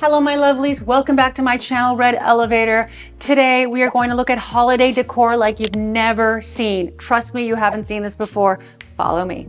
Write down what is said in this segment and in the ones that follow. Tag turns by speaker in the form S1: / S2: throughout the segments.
S1: Hello my lovelies, welcome back to my channel, Red Elevator. Today we are going to look at holiday decor like you've never seen. Trust me, you haven't seen this before. Follow me.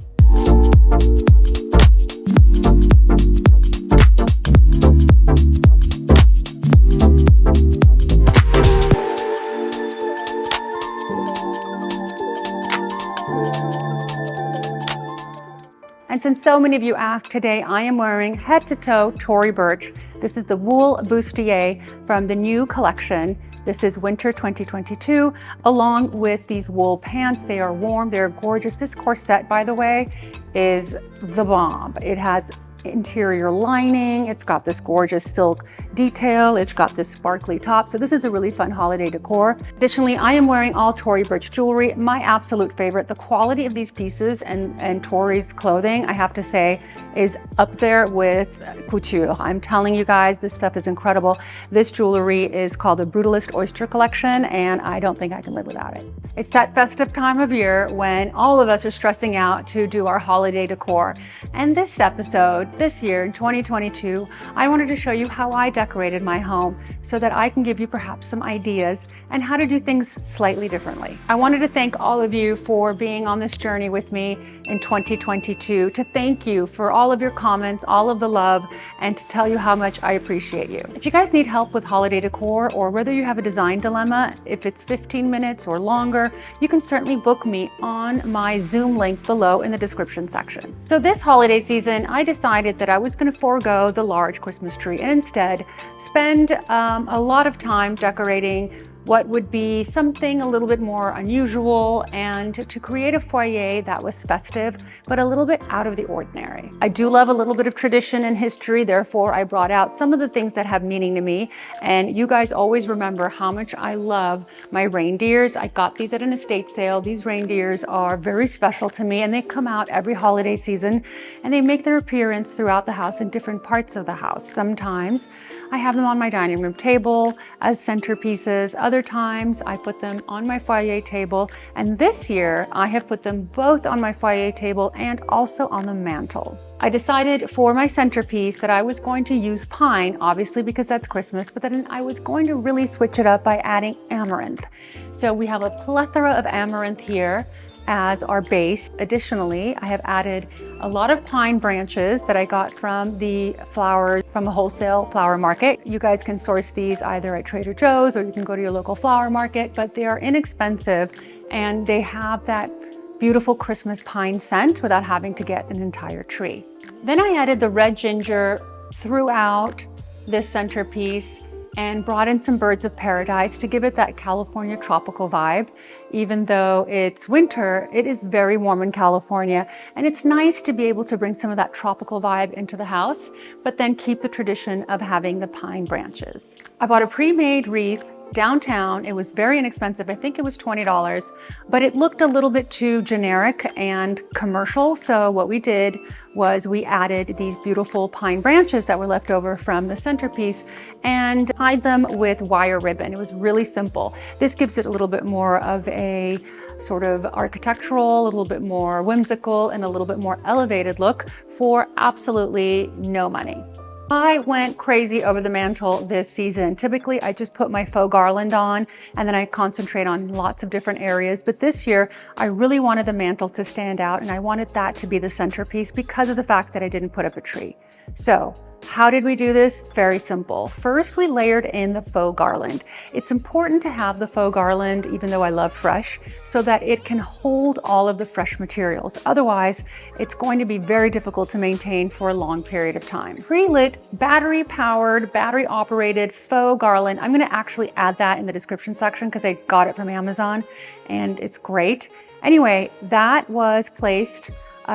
S1: And since so many of you asked today, I am wearing head to toe Tory Burch. This is the wool bustier from the new collection. This is winter 2022, along with these wool pants. They are warm, they're gorgeous. This corset, by the way, is the bomb. It has interior lining, it's got this gorgeous silk detail, it's got this sparkly top. So this is a really fun holiday decor. Additionally, I am wearing all Tory Burch jewelry, my absolute favorite. The quality of these pieces and Tory's clothing, I have to say, is up there with couture. I'm telling you guys, this stuff is incredible. This jewelry is called the Brutalist Oyster Collection, and I don't think I can live without it. It's that festive time of year when all of us are stressing out to do our holiday decor. And this episode, this year in 2022, I wanted to show you how I decorated my home so that I can give you perhaps some ideas and how to do things slightly differently. I wanted to thank all of you for being on this journey with me in 2022, to thank you for all of your comments, all of the love, and to tell you how much I appreciate you. If you guys need help with holiday decor, or whether you have a design dilemma, if it's 15 minutes or longer, you can certainly book me on my Zoom link below in the description section. So this holiday season, I decided that I was going to forego the large Christmas tree and instead spend a lot of time decorating what would be something a little bit more unusual, and to create a foyer that was festive, but a little bit out of the ordinary. I do love a little bit of tradition and history, therefore I brought out some of the things that have meaning to me. And you guys always remember how much I love my reindeers. I got these at an estate sale. These reindeers are very special to me, and they come out every holiday season, and they make their appearance throughout the house in different parts of the house. Sometimes I have them on my dining room table as centerpieces. Other times I put them on my foyer table, and this year I have put them both on my foyer table and also on the mantle. I decided for my centerpiece that I was going to use pine, obviously because that's Christmas, but then I was going to really switch it up by adding amaranth. So we have a plethora of amaranth here as our base. Additionally, I have added a lot of pine branches that I got from the flowers from a wholesale flower market. You guys can source these either at Trader Joe's, or you can go to your local flower market, but they are inexpensive and they have that beautiful Christmas pine scent without having to get an entire tree. Then I added the red ginger throughout this centerpiece and brought in some birds of paradise to give it that California tropical vibe. Even though it's winter, it is very warm in California, and it's nice to be able to bring some of that tropical vibe into the house, but then keep the tradition of having the pine branches. I bought a pre-made wreath downtown. It was very inexpensive. I think it was $20, but it looked a little bit too generic and commercial. So what we did was we added these beautiful pine branches that were left over from the centerpiece and tied them with wire ribbon. It was really simple. This gives it a little bit more of a sort of architectural, a little bit more whimsical, and a little bit more elevated look for absolutely no money. I went crazy over the mantle this season. Typically, I just put my faux garland on and then I concentrate on lots of different areas. But this year, I really wanted the mantle to stand out, and I wanted that to be the centerpiece because of the fact that I didn't put up a tree. So how did we do this? Very simple. First, we layered in the faux garland. It's important to have the faux garland, even though I love fresh, so that it can hold all of the fresh materials. Otherwise, it's going to be very difficult to maintain for a long period of time. Pre-lit, battery-powered, battery-operated faux garland. I'm going to actually add that in the description section because I got it from Amazon and it's great. Anyway, that was placed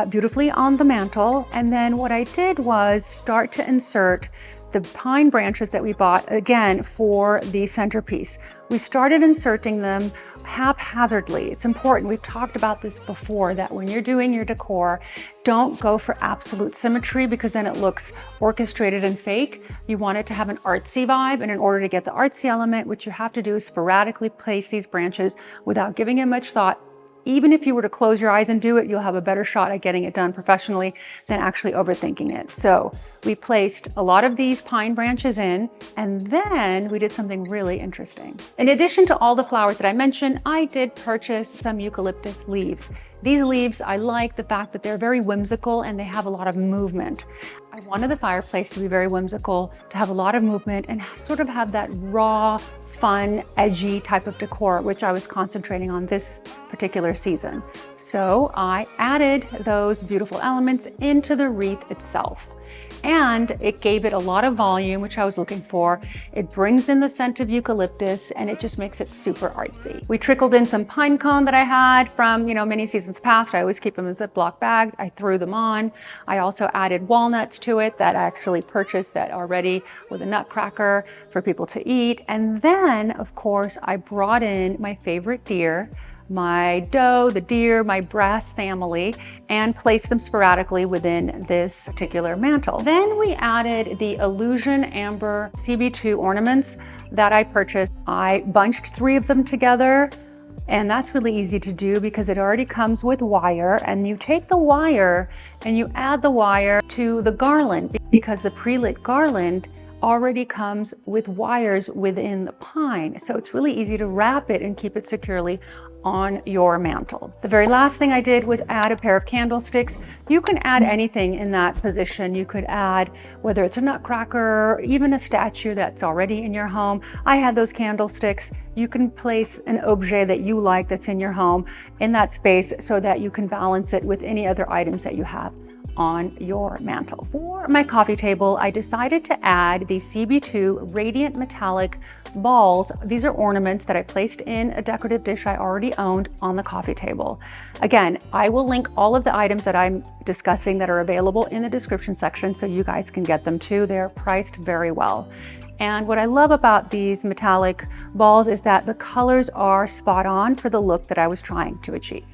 S1: beautifully on the mantle. And then what I did was start to insert the pine branches that we bought again for the centerpiece. We started inserting them haphazardly. It's important. We've talked about this before, that when you're doing your decor, don't go for absolute symmetry because then it looks orchestrated and fake. You want it to have an artsy vibe, and in order to get the artsy element, what you have to do is sporadically place these branches without giving it much thought even if you were to close your eyes and do it, you'll have a better shot at getting it done professionally than actually overthinking it. So we placed a lot of these pine branches in, and then we did something really interesting. In addition to all the flowers that I mentioned, I did purchase some eucalyptus leaves. These leaves, I like the fact that they're very whimsical and they have a lot of movement. I wanted the fireplace to be very whimsical, to have a lot of movement and sort of have that raw, fun, edgy type of decor, which I was concentrating on this particular season. So I added those beautiful elements into the wreath itself. And it gave it a lot of volume, which I was looking for. It brings in the scent of eucalyptus and it just makes it super artsy. We trickled in some pine cone that I had from, many seasons past. I always keep them in Ziploc bags. I threw them on. I also added walnuts to it that I actually purchased that are ready with a nutcracker for people to eat. And then, of course, I brought in my favorite deer, my doe, the deer, my brass family, and placed them sporadically within this particular mantle. Then we added the Illusion Amber CB2 ornaments that I purchased. I bunched 3 of them together, and that's really easy to do because it already comes with wire, and you take the wire and you add the wire to the garland because the pre-lit garland already comes with wires within the pine. So it's really easy to wrap it and keep it securely on your mantle. The very last thing I did was add a pair of candlesticks. You can add anything in that position. You could add, whether it's a nutcracker, or even a statue that's already in your home. I had those candlesticks. You can place an objet that you like that's in your home in that space so that you can balance it with any other items that you have on your mantle. For my coffee table, I decided to add the CB2 Radiant Metallic balls. These are ornaments that I placed in a decorative dish I already owned on the coffee table. Again, I will link all of the items that I'm discussing that are available in the description section so you guys can get them too. They're priced very well. And what I love about these metallic balls is that the colors are spot on for the look that I was trying to achieve.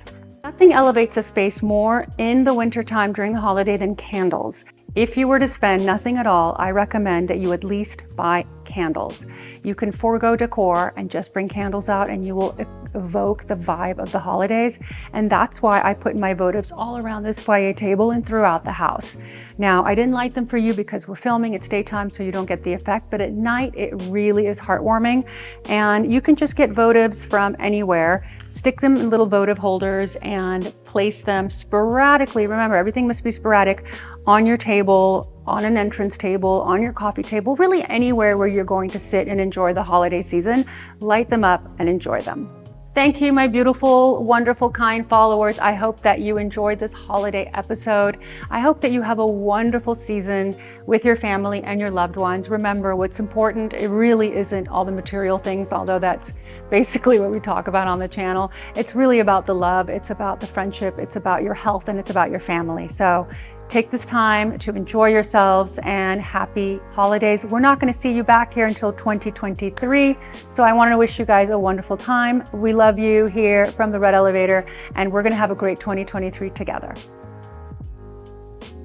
S1: Nothing elevates a space more in the wintertime during the holiday than candles. If you were to spend nothing at all, I recommend that you at least buy candles. You can forego decor and just bring candles out and you will evoke the vibe of the holidays. And that's why I put my votives all around this foyer table and throughout the house. Now, I didn't light them for you because we're filming, it's daytime, so you don't get the effect, but at night it really is heartwarming. And you can just get votives from anywhere, stick them in little votive holders and place them sporadically. Remember, everything must be sporadic on your table, on an entrance table, on your coffee table, really anywhere where you're going to sit and enjoy the holiday season. Light them up and enjoy them. Thank you, my beautiful, wonderful, kind followers. I hope that you enjoyed this holiday episode. I hope that you have a wonderful season with your family and your loved ones. Remember, what's important, it really isn't all the material things, although that's basically what we talk about on the channel. It's really about the love, it's about the friendship, it's about your health, and it's about your family. So take this time to enjoy yourselves and happy holidays. We're not going to see you back here until 2023. So I want to wish you guys a wonderful time. We love you here from the Red Elevator, and we're going to have a great 2023 together.